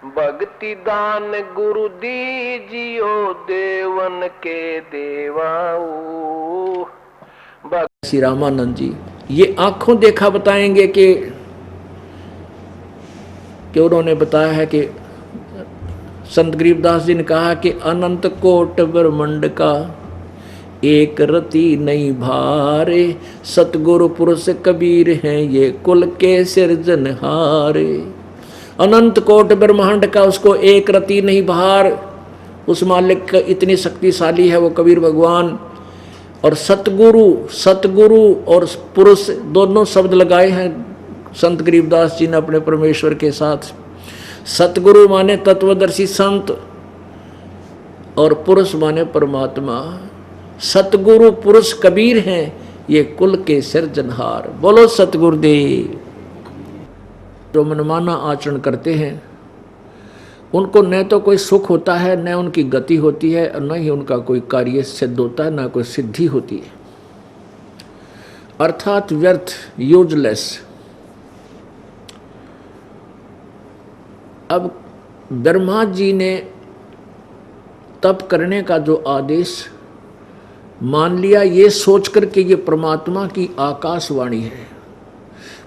भक्ति दान गुरु दीजियो देवन के देवाओ। श्री रामानंद जी ये आंखों देखा बताएंगे कि उन्होंने बताया है कि संत गरीबदास जी ने कहा कि अनंत कोट ब्रह्मंड का एक रति नहीं भारे, सतगुरु पुरुष कबीर हैं ये कुल के सिरजनहारे। अनंत कोट ब्रह्मांड का उसको एक रति नहीं भार, उस मालिक का इतनी शक्तिशाली है वो कबीर भगवान। और सतगुरु और पुरुष दोनों शब्द लगाए हैं संत गरीबदास जी ने अपने परमेश्वर के साथ। सतगुरु माने तत्वदर्शी संत और पुरुष माने परमात्मा। सतगुरु पुरुष कबीर हैं ये कुल के सिरजनहार। बोलो सतगुरुदेव। जो मनमाना आचरण करते हैं उनको न तो कोई सुख होता है, न उनकी गति होती है, और न ही उनका कोई कार्य सिद्ध होता है, न कोई सिद्धि होती है, अर्थात व्यर्थ, यूजलेस। अब ब्रह्मा जी ने तप करने का जो आदेश मान लिया, ये सोचकर के ये परमात्मा की आकाशवाणी है,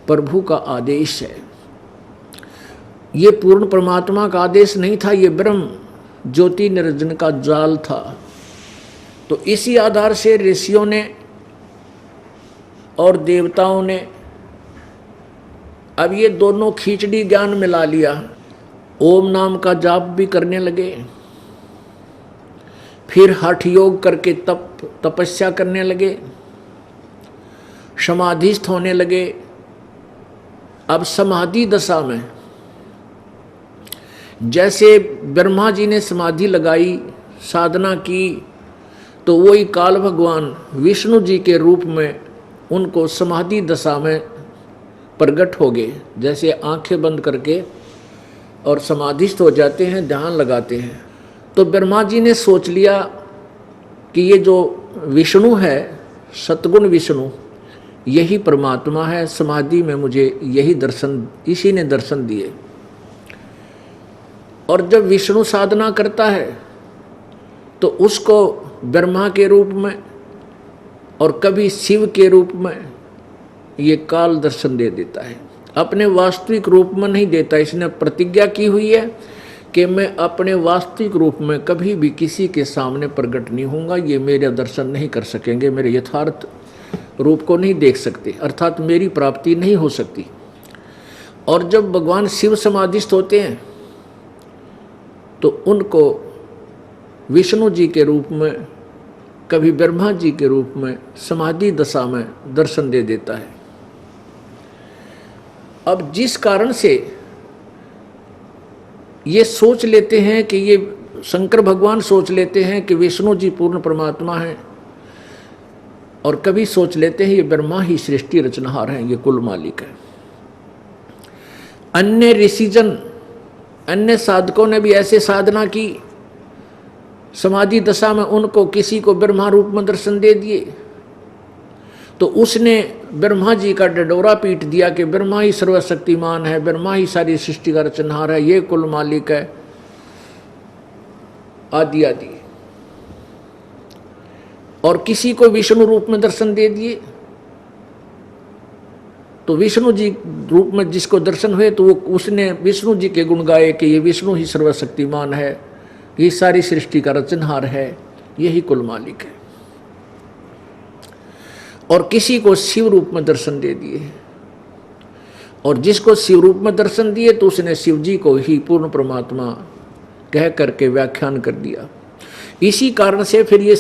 प्रभु का आदेश है। ये पूर्ण परमात्मा का आदेश नहीं था, ये ब्रह्म ज्योति निरंजन का जाल था। तो इसी आधार से ऋषियों ने और देवताओं ने अब ये दोनों खिचड़ी ज्ञान मिला लिया। ओम नाम का जाप भी करने लगे, फिर हठ योग करके तपस्या करने लगे, समाधिस्थ होने लगे। अब समाधि दशा में जैसे ब्रह्मा जी ने समाधि लगाई, साधना की, तो वही काल भगवान विष्णु जी के रूप में उनको समाधि दशा में प्रकट हो गए। जैसे आंखें बंद करके और समाधिस्थ हो जाते हैं, ध्यान लगाते हैं, तो ब्रह्मा जी ने सोच लिया कि ये जो विष्णु है, सतगुण विष्णु, यही परमात्मा है। समाधि में मुझे यही दर्शन, इसी ने दर्शन दिए। और जब विष्णु साधना करता है तो उसको ब्रह्मा के रूप में और कभी शिव के रूप में ये काल दर्शन दे देता है। अपने वास्तविक रूप में नहीं देता। इसने प्रतिज्ञा की हुई है कि मैं अपने वास्तविक रूप में कभी भी किसी के सामने प्रकट नहीं होऊंगा, ये मेरे दर्शन नहीं कर सकेंगे, मेरे यथार्थ रूप को नहीं देख सकते, अर्थात मेरी प्राप्ति नहीं हो सकती। और जब भगवान शिव समाधिस्थ होते हैं तो उनको विष्णु जी के रूप में, कभी ब्रह्मा जी के रूप में समाधि दशा में दर्शन दे देता है। अब जिस कारण से ये सोच लेते हैं कि ये शंकर भगवान सोच लेते हैं कि विष्णु जी पूर्ण परमात्मा हैं, और कभी सोच लेते हैं ये ब्रह्मा ही सृष्टि रचनहार हैं, ये कुल मालिक है। अन्य ऋषिजन, अन्य साधकों ने भी ऐसे साधना की, समाधि दशा में उनको किसी को ब्रह्मा रूप में दर्शन दे दिए, तो उसने ब्रह्मा जी का डडोरा पीट दिया कि ब्रह्मा ही सर्वशक्तिमान है, ब्रह्मा ही सारी सृष्टि का रचनहार है, ये कुल मालिक है, आदि आदि। और किसी को विष्णु रूप में दर्शन दे दिए, तो विष्णु जी रूप में जिसको दर्शन हुए तो वो उसने विष्णु जी के गुण गाए कि ये विष्णु ही सर्वशक्तिमान है, ये सारी सृष्टि का रचनहार है, यही कुल मालिक है। और किसी को शिव रूप में दर्शन दे दिए, और जिसको शिव रूप में दर्शन दिए तो उसने शिव जी को ही पूर्ण परमात्मा कह करके व्याख्यान कर दिया। इसी कारण से फिर ये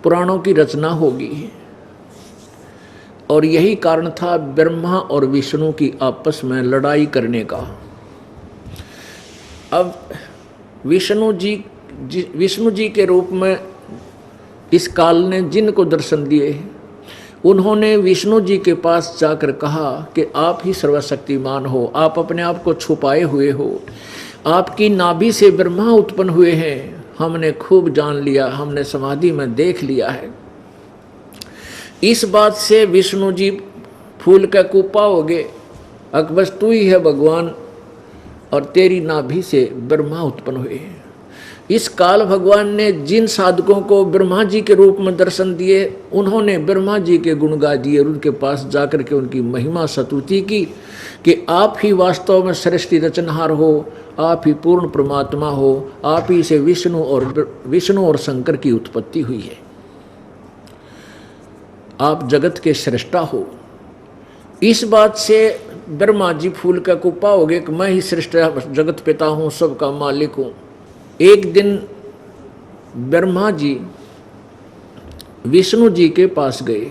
पुराणों की रचना होगी। और यही कारण था ब्रह्मा और विष्णु की आपस में लड़ाई करने का। अब विष्णु जी के रूप में इस काल ने जिनको दर्शन दिए, उन्होंने विष्णु जी के पास जाकर कहा कि आप ही सर्वशक्तिमान हो, आप अपने आप को छुपाए हुए हो, आपकी नाभि से ब्रह्मा उत्पन्न हुए हैं, हमने खूब जान लिया, हमने समाधि में देख लिया है। इस बात से विष्णु जी फूल का कुप्पा हो गए, अकबस तू ही है भगवान, और तेरी नाभि से ब्रह्मा उत्पन्न हुए। इस काल भगवान ने जिन साधकों को ब्रह्मा जी के रूप में दर्शन दिए, उन्होंने ब्रह्मा जी के गुण गा दिए और उनके पास जाकर के उनकी महिमा स्तुति की कि आप ही वास्तव में सृष्टि रचनहार हो, आप ही पूर्ण परमात्मा हो, आप ही से विष्णु और शंकर की उत्पत्ति हुई है, आप जगत के सृष्टा हो। इस बात से ब्रह्मा जी फूल का कुप्पा हो गए कि मैं ही सृष्टा जगत पिता हूँ, सबका मालिक हूँ। एक दिन ब्रह्मा जी विष्णु जी के पास गए।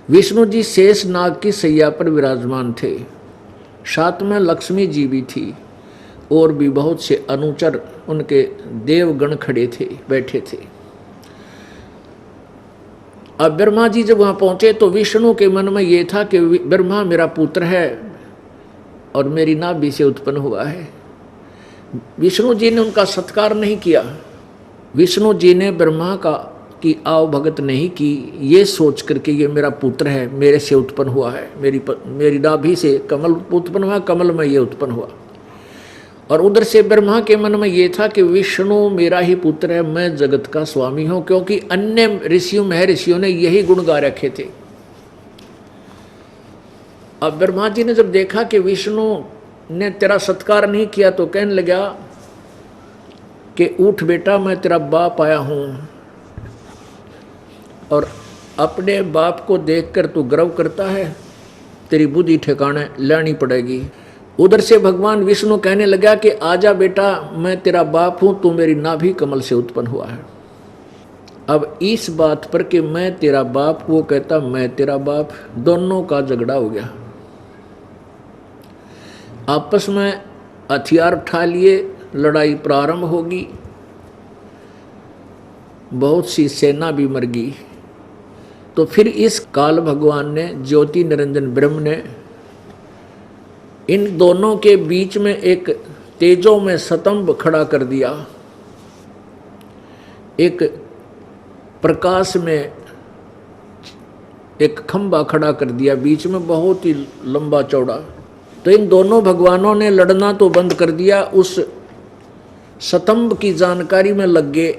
विष्णु जी शेष नाग की सैया पर विराजमान थे, साथ में लक्ष्मी जी भी थी और भी बहुत से अनुचर उनके देवगण खड़े थे, बैठे थे। अब ब्रह्मा जी जब वहाँ पहुँचे तो विष्णु के मन में ये था कि ब्रह्मा मेरा पुत्र है और मेरी नाभि से उत्पन्न हुआ है। विष्णु जी ने उनका सत्कार नहीं किया, विष्णु जी ने ब्रह्मा की आवभगत नहीं की, ये सोच करके ये मेरा पुत्र है, मेरे से उत्पन्न हुआ है, मेरी नाभि से कमल उत्पन्न हुआ, कमल में ये उत्पन्न हुआ। और उधर से ब्रह्मा के मन में ये था कि विष्णु मेरा ही पुत्र है, मैं जगत का स्वामी हूं, क्योंकि अन्य ऋषियों महर्षियों ने यही गुण गा रखे थे। अब ब्रह्मा जी ने जब देखा कि विष्णु ने तेरा सत्कार नहीं किया तो कहने लगा कि उठ बेटा, मैं तेरा बाप आया हूं और अपने बाप को देखकर तू गर्व करता है, तेरी बुद्धि ठिकाने लानी पड़ेगी। उधर से भगवान विष्णु कहने लगा कि आजा बेटा, मैं तेरा बाप हूं, तू मेरी नाभि कमल से उत्पन्न हुआ है। अब इस बात पर कि मैं तेरा बाप, वो कहता मैं तेरा बाप, दोनों का झगड़ा हो गया। आपस में हथियार उठा लिए, लड़ाई प्रारंभ होगी, बहुत सी सेना भी मर गई। तो फिर इस काल भगवान ने, ज्योति निरंजन ब्रह्म ने, इन दोनों के बीच में एक तेजो में स्तंभ खड़ा कर दिया, एक प्रकाश में एक खंभा खड़ा कर दिया, बीच में बहुत ही लंबा चौड़ा। तो इन दोनों भगवानों ने लड़ना तो बंद कर दिया, उस स्तंभ की जानकारी में लग गए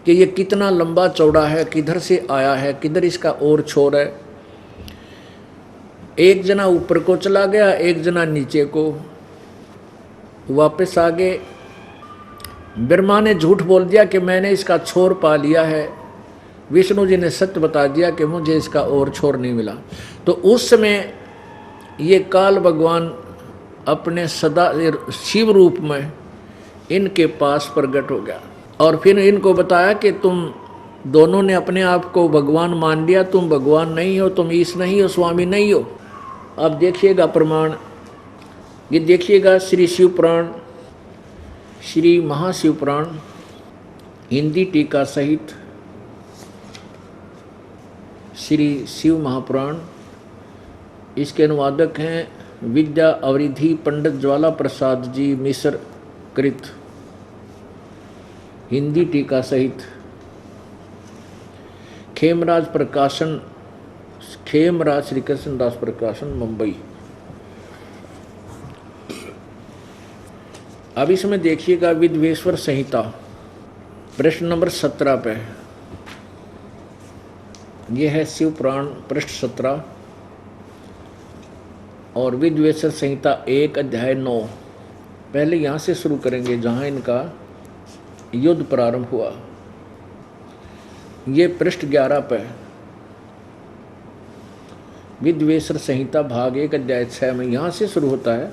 कि ये कितना लंबा चौड़ा है, किधर से आया है, किधर इसका और छोर है। एक जना ऊपर को चला गया, एक जना नीचे को, वापस आ गए। ब्रह्मा ने झूठ बोल दिया कि मैंने इसका छोर पा लिया है, विष्णु जी ने सत्य बता दिया कि मुझे इसका और छोर नहीं मिला। तो उस समय ये काल भगवान अपने सदा शिव रूप में इनके पास प्रकट हो गया और फिर इनको बताया कि तुम दोनों ने अपने आप को भगवान मान लिया, तुम भगवान नहीं हो, तुम ईश नहीं हो, स्वामी नहीं हो। अब देखिएगा प्रमाण, ये देखिएगा श्री शिव पुराण, श्री महाशिव पुराण, हिंदी टीका सहित श्री शिव महापुराण। इसके अनुवादक हैं विद्या अवरिधि पंडित ज्वाला प्रसाद जी मिश्र कृत, हिंदी टीका सहित। खेमराज प्रकाशन, खेमराज श्री कृष्णदास प्रकाशन, मुंबई। अब इसमें देखिएगा विद्वेश्वर संहिता प्रश्न नंबर 17 पे, यह है शिव पुराण पृष्ठ 17 और विद्वेश्वर संहिता 1 अध्याय 9। पहले यहाँ से शुरू करेंगे जहाँ इनका युद्ध प्रारंभ हुआ। ये पृष्ठ 11 पे विद्वेश्वर संहिता भाग 1 अध्याय 6 में यहाँ से शुरू होता है।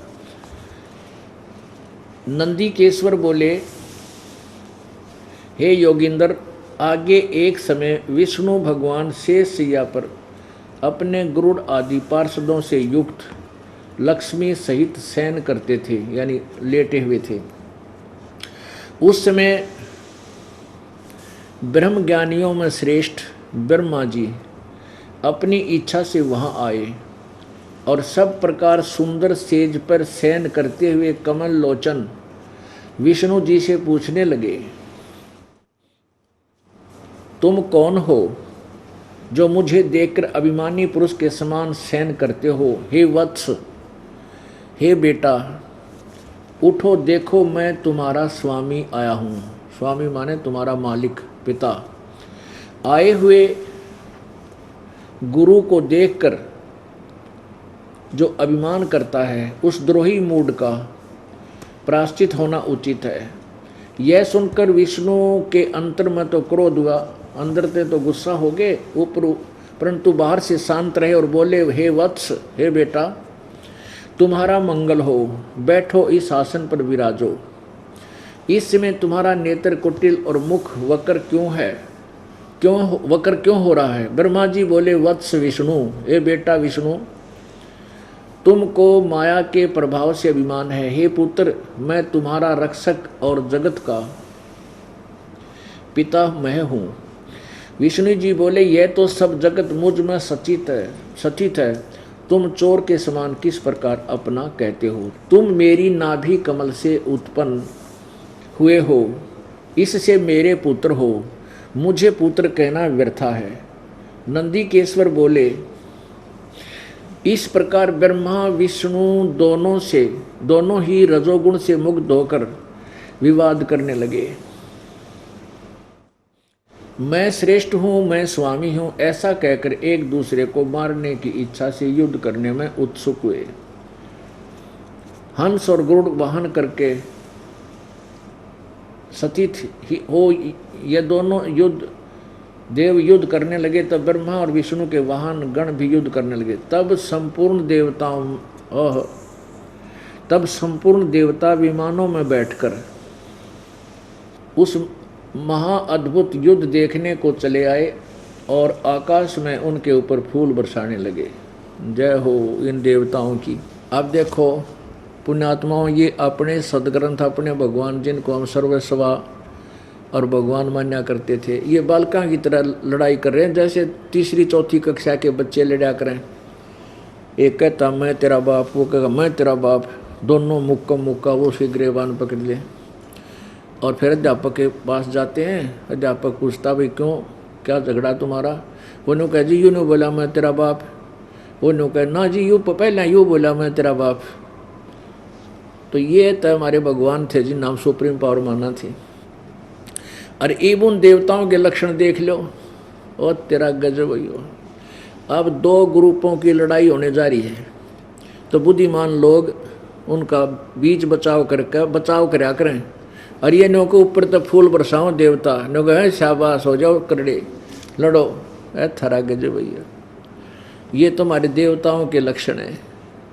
नंदीकेश्वर बोले, हे योगिंदर, आगे एक समय विष्णु भगवान शेष शैया पर अपने गरुड़ आदि पार्षदों से युक्त लक्ष्मी सहित शयन करते थे, यानी लेटे हुए थे। उस समय ब्रह्म ज्ञानियों में श्रेष्ठ ब्रह्मा जी अपनी इच्छा से वहाँ आए और सब प्रकार सुंदर सेज पर शयन करते हुए कमल लोचन विष्णु जी से पूछने लगे, तुम कौन हो जो मुझे देखकर अभिमानी पुरुष के समान शयन करते हो? हे वत्स, हे बेटा उठो, देखो मैं तुम्हारा स्वामी आया हूँ। स्वामी माने तुम्हारा मालिक, पिता। आए हुए गुरु को देखकर जो अभिमान करता है उस द्रोही मूड का प्रायश्चित होना उचित है। यह सुनकर विष्णु के अंतर में तो क्रोध हुआ, अंदर से तो गुस्सा हो गए, परंतु बाहर से शांत रहे और बोले, हे वत्स, हे बेटा, तुम्हारा मंगल हो, बैठो इस आसन पर विराजो। इस समय तुम्हारा नेत्र कुटिल और मुख वक्र क्यों है, वक्र क्यों हो रहा है? ब्रह्मा जी बोले, वत्स विष्णु, हे बेटा विष्णु, तुमको माया के प्रभाव से अभिमान है। हे पुत्र, मैं तुम्हारा रक्षक और जगत का पिता मैं हूँ। विष्णु जी बोले, यह तो सब जगत मुझ में सचित है, तुम चोर के समान किस प्रकार अपना कहते हो? तुम मेरी नाभि कमल से उत्पन्न हुए हो, इससे मेरे पुत्र हो, मुझे पुत्र कहना व्यर्था है। नंदीकेश्वर बोले, इस प्रकार ब्रह्मा विष्णु दोनों ही रजोगुण से मुक्त होकर विवाद करने लगे। मैं श्रेष्ठ हूँ, मैं स्वामी हूँ, ऐसा कहकर एक दूसरे को मारने की इच्छा से युद्ध करने में उत्सुक हुए। हंस और गरुड़ वाहन करके सतीथ हो ये दोनों देव युद्ध करने लगे। तब ब्रह्मा और विष्णु के वाहन गण भी युद्ध करने लगे। तब संपूर्ण देवता विमानों में बैठकर उस महाअद्भुत युद्ध देखने को चले आए और आकाश में उनके ऊपर फूल बरसाने लगे। जय हो इन देवताओं की। अब देखो पुण्यात्माओं, ये अपने सदग्रंथ, अपने भगवान जिनको हम सर्वस्वा और भगवान मान्या करते थे, ये बालकों की तरह लड़ाई कर रहे हैं, जैसे तीसरी चौथी कक्षा के बच्चे लड़ा करें। एक कहता मैं तेरा बाप, वो कहेगा मैं तेरा बाप, दोनों मुक्का वो उसके गिरेबान पकड़ ले। और फिर अध्यापक के पास जाते हैं, अध्यापक पूछता भाई क्यों, क्या झगड़ा तुम्हारा? वो नु कह जी यूँ नहीं बोला मैं तेरा बाप, वो नु कह ना जी यूँ पहले यूँ बोला मैं तेरा बाप। तो ये तो हमारे भगवान थे जिन नाम सुप्रीम पावर माना थी। अरे अब उन देवताओं के लक्षण देख लो, और तेरा गजब हो। अब दो ग्रुपों की लड़ाई होने जा रही है, तो बुद्धिमान लोग उनका बीच बचाव करया करें। और ये नो के ऊपर तो फूल बरसाओ देवता, नो कहे शाबाश हो जाओ करड़े लड़ो, थारा गजब भैया। ये तो हमारे देवताओं के लक्षण हैं।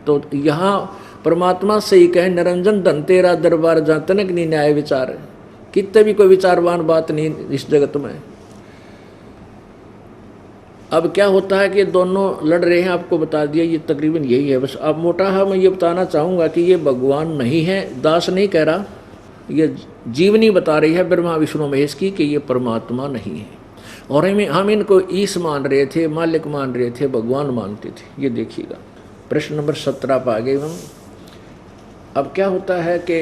तो यहाँ परमात्मा से ही कहे, निरंजन धन तेरा दरबार जहाँ तनक नहीं न्याय विचार, कितने भी कोई विचारवान बात नहीं इस जगत में। अब क्या होता है कि दोनों लड़ रहे हैं, आपको बता दिया, ये तकरीबन यही है। बस अब मोटा है मैं ये बताना चाहूँगा कि ये भगवान नहीं है, दास नहीं कह रहा, ये जीवनी बता रही है ब्रह्मा विष्णु महेश की कि ये परमात्मा नहीं है। और हम इनको ईश मान रहे थे, मालिक मान रहे थे, भगवान मानते थे। ये देखिएगा प्रश्न नंबर 17 पर आ गए हम। अब क्या होता है कि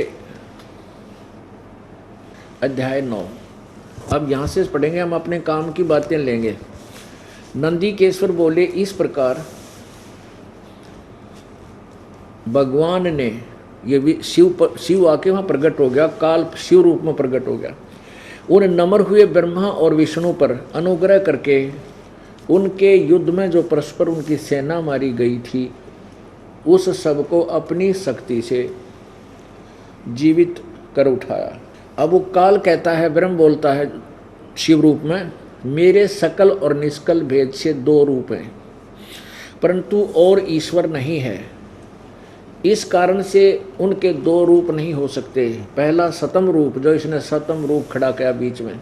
अध्याय 9, अब यहाँ से पढ़ेंगे हम, अपने काम की बातें लेंगे। नंदीकेश्वर बोले, इस प्रकार भगवान ने ये शिव आके वहाँ प्रकट हो गया, काल शिव रूप में प्रकट हो गया। उन नम्र हुए ब्रह्मा और विष्णु पर अनुग्रह करके उनके युद्ध में जो परस्पर उनकी सेना मारी गई थी, उस सब को अपनी शक्ति से जीवित कर उठाया। अब वो काल कहता है, ब्रह्म बोलता है शिव रूप में, मेरे सकल और निष्कल भेद से दो रूप हैं, परंतु और ईश्वर नहीं है। इस कारण से उनके दो रूप नहीं हो सकते। पहला सतम रूप, जो इसने सतम रूप खड़ा किया बीच में,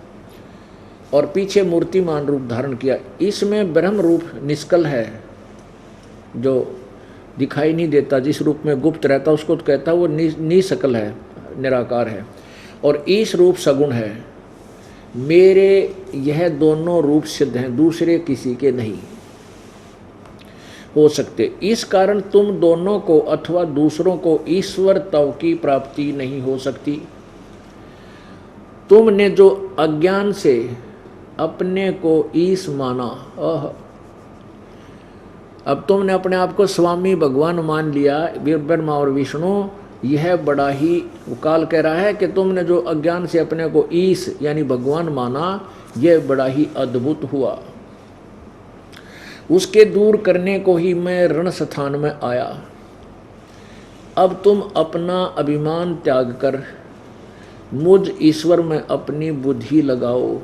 और पीछे मूर्तिमान रूप धारण किया। इसमें ब्रह्म रूप निष्कल है, जो दिखाई नहीं देता, जिस रूप में गुप्त रहता उसको तो कहता है वो निसकल है, निराकार है। और ईश रूप सगुण है। मेरे यह दोनों रूप सिद्ध हैं, दूसरे किसी के नहीं हो सकते। इस कारण तुम दोनों को अथवा दूसरों को ईश्वर तव की प्राप्ति नहीं हो सकती। तुमने जो अज्ञान से अपने को ईश माना, अब तुमने अपने आप को स्वामी भगवान मान लिया, ब्रह्मा और विष्णु, यह बड़ा ही, काल कह रहा है कि तुमने जो अज्ञान से अपने को ईश यानी भगवान माना, यह बड़ा ही अद्भुत हुआ। उसके दूर करने को ही मैं रण स्थान में आया। अब तुम अपना अभिमान त्याग कर मुझ ईश्वर में अपनी बुद्धि लगाओ।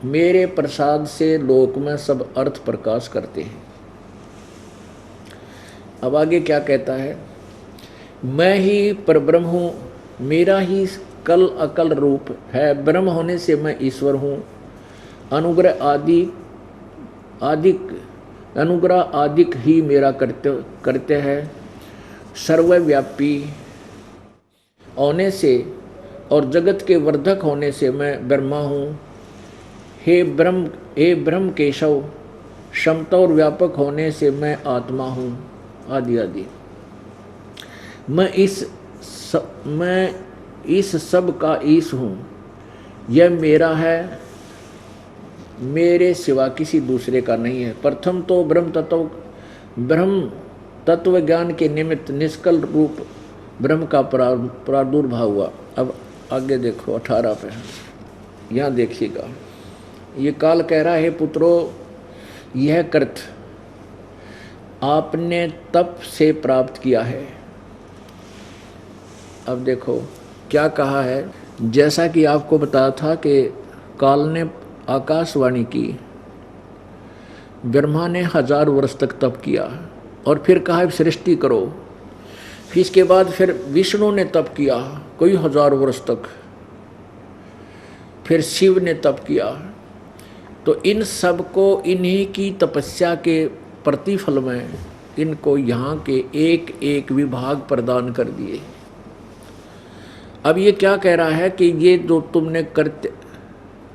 मेरे प्रसाद से लोक में सब अर्थ प्रकाश करते हैं। अब आगे क्या कहता है, मैं ही परब्रह्म हूँ, मेरा ही कल अकल रूप है, ब्रह्म होने से मैं ईश्वर हूँ। अनुग्रह आदिक ही मेरा करते हैं। सर्वव्यापी होने से और जगत के वर्धक होने से मैं ब्रह्मा हूँ। हे ब्रह्म केशव, क्षमता और व्यापक होने से मैं आत्मा हूँ, आदि आदि। मैं इस सब का ईश हूँ। यह मेरा है, मेरे सिवा किसी दूसरे का नहीं है। प्रथम तो ब्रह्म तत्व ज्ञान के निमित्त निष्कल रूप ब्रह्म का प्रादुर्भाव हुआ। अब आगे देखो 18 पे, यहाँ देखिएगा, ये काल कह रहा है, पुत्रो यह कृत आपने तप से प्राप्त किया है। अब देखो क्या कहा है, जैसा कि आपको बताया था कि काल ने आकाशवाणी की, ब्रह्मा ने 1000 वर्ष तक तप किया और फिर कहा सृष्टि करो। फिर इसके बाद फिर विष्णु ने तप किया कोई 1000 वर्ष तक, फिर शिव ने तप किया। तो इन सब को इन्हीं की तपस्या के प्रतिफल में इनको यहाँ के एक एक विभाग प्रदान कर दिए। अब ये क्या कह रहा है कि ये जो तुमने करते,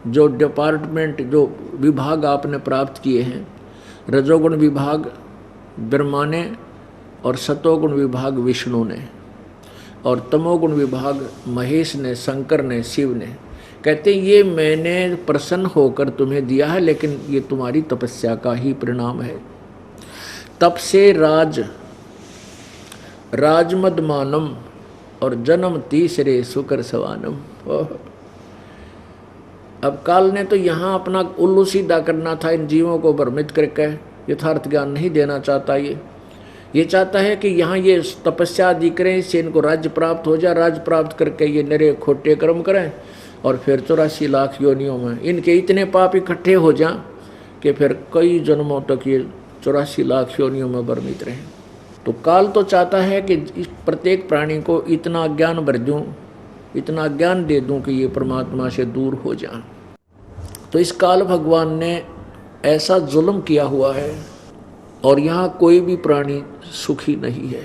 जो डिपार्टमेंट, जो विभाग आपने प्राप्त किए हैं, रजोगुण विभाग ब्रह्मा ने और सतोगुण विभाग विष्णु ने और तमोगुण विभाग महेश ने, शंकर ने, शिव ने, कहते ये मैंने प्रसन्न होकर तुम्हें दिया है, लेकिन ये तुम्हारी तपस्या का ही परिणाम है। तप से राजमदमानम और जन्म तीसरे सुकर सवानम। अब काल ने तो यहाँ अपना उल्लू सीधा करना था, इन जीवों को भ्रमित करके यथार्थ ज्ञान नहीं देना चाहता। ये चाहता है कि यहाँ ये तपस्या आदि करें, इससे इनको राज्य प्राप्त हो जाए, राज्य प्राप्त करके ये नरे खोटे कर्म करें और फिर 84 लाख योनियों में इनके इतने पाप इकट्ठे हो जाएं कि फिर कई जन्मों तक ये 84 लाख योनियों में भ्रमित रहें। तो काल तो चाहता है कि इस प्रत्येक प्राणी को इतना ज्ञान भर दूँ, इतना ज्ञान दे दूँ कि ये परमात्मा से दूर हो जाए। तो इस काल भगवान ने ऐसा जुल्म किया हुआ है और यहाँ कोई भी प्राणी सुखी नहीं है,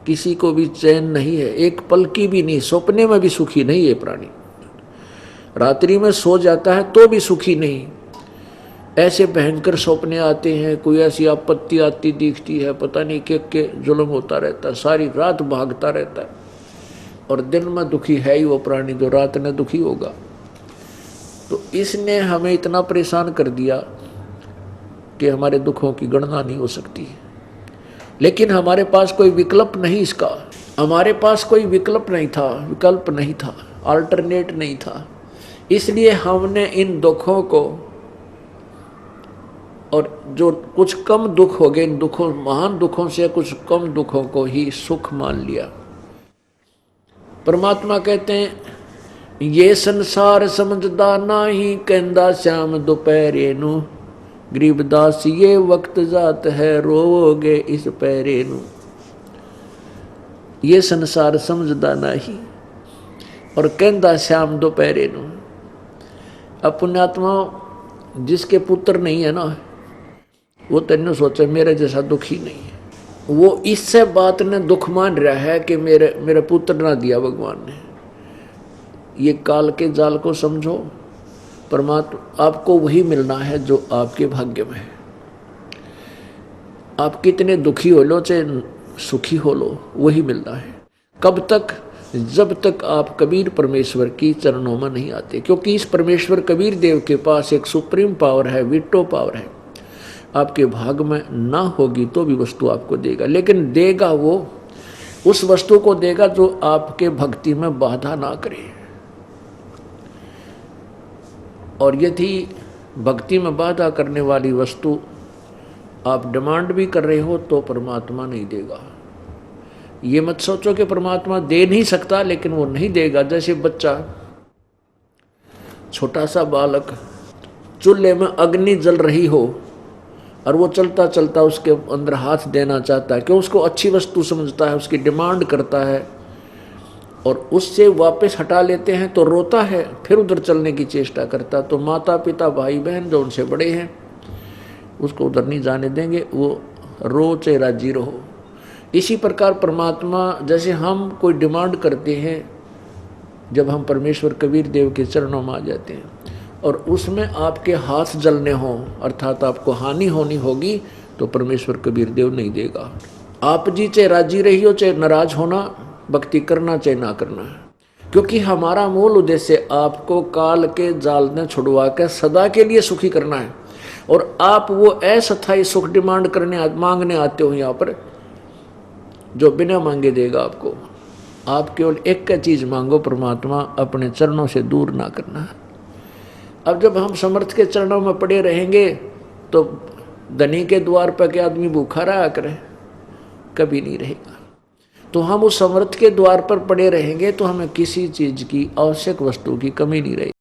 किसी को भी चैन नहीं है, एक पल की भी नहीं, सपने में भी सुखी नहीं है प्राणी। रात्रि में सो जाता है तो भी सुखी नहीं, ऐसे भयंकर सपने आते हैं, कोई ऐसी आपत्ति आती दिखती है, पता नहीं के जुल्म होता रहता है, सारी रात भागता रहता है और दिन में दुखी है ही वो प्राणी जो रात में दुखी होगा। तो इसने हमें इतना परेशान कर दिया कि हमारे दुखों की गणना नहीं हो सकती। लेकिन हमारे पास कोई विकल्प नहीं इसका, हमारे पास कोई विकल्प नहीं था, अल्टरनेट नहीं था। इसलिए हमने इन दुखों को, और जो कुछ कम दुख हो गए, इन दुखों, महान दुखों से कुछ कम दुखों को ही सुख मान लिया। परमात्मा कहते हैं ये संसार समझदा नाही, कहंदा श्याम दोपहरे नू, गरीबदास ये वक्त जात है, रोगे इस पैरे नू। ये संसार समझदा नाही और कहंदा श्याम दोपहरे नू। अब पुण्यात्मा जिसके पुत्र नहीं है ना, वो तेने सोचे मेरे जैसा दुखी नहीं है, वो इससे बात ने दुख मान रहा है कि मेरे पुत्र ना दिया भगवान ने। ये काल के जाल को समझो, परमात्मा आपको वही मिलना है जो आपके भाग्य में है। आप कितने दुखी हो लो चाहे सुखी हो लो, वही मिलना है। कब तक? जब तक आप कबीर परमेश्वर की चरणों में नहीं आते, क्योंकि इस परमेश्वर कबीर देव के पास एक सुप्रीम पावर है, विटो पावर है। आपके भाग में ना होगी तो भी वस्तु आपको देगा, लेकिन देगा वो उस वस्तु को देगा जो आपके भक्ति में बाधा ना करे। और यदि भक्ति में बाधा करने वाली वस्तु आप डिमांड भी कर रहे हो तो परमात्मा नहीं देगा। ये मत सोचो कि परमात्मा दे नहीं सकता, लेकिन वो नहीं देगा। जैसे बच्चा, छोटा सा बालक, चूल्हे में अग्नि जल रही हो और वो चलता चलता उसके अंदर हाथ देना चाहता है, क्यों? उसको अच्छी वस्तु समझता है, उसकी डिमांड करता है, और उससे वापस हटा लेते हैं तो रोता है, फिर उधर चलने की चेष्टा करता। तो माता पिता भाई बहन जो उनसे बड़े हैं उसको उधर नहीं जाने देंगे, वो रो चाहे राजी रहो। इसी प्रकार परमात्मा, जैसे हम कोई डिमांड करते हैं, जब हम परमेश्वर कबीर देव के चरणों में आ जाते हैं और उसमें आपके हाथ जलने हों, अर्थात आपको हानि होनी होगी, तो परमेश्वर कबीर देव नहीं देगा। आप जी चाहे राजी रही हो चाहे नाराज होना, भक्ति करना चाहे ना करना, क्योंकि हमारा मूल उद्देश्य आपको काल के जाल में छुड़वा कर सदा के लिए सुखी करना है। और आप वो अस्थायी सुख डिमांड करने मांगने आते हो यहाँ पर, जो बिना मांगे देगा आपको। आप केवल एक चीज मांगो, परमात्मा अपने चरणों से दूर ना करना। अब जब हम समर्थ के चरणों में पड़े रहेंगे तो धनी के द्वार पर के आदमी भूखा रहा करे? कभी नहीं रहेगा। तो हम उस समर्थ के द्वार पर पड़े रहेंगे तो हमें किसी चीज की, आवश्यक वस्तु की कमी नहीं रहेगी।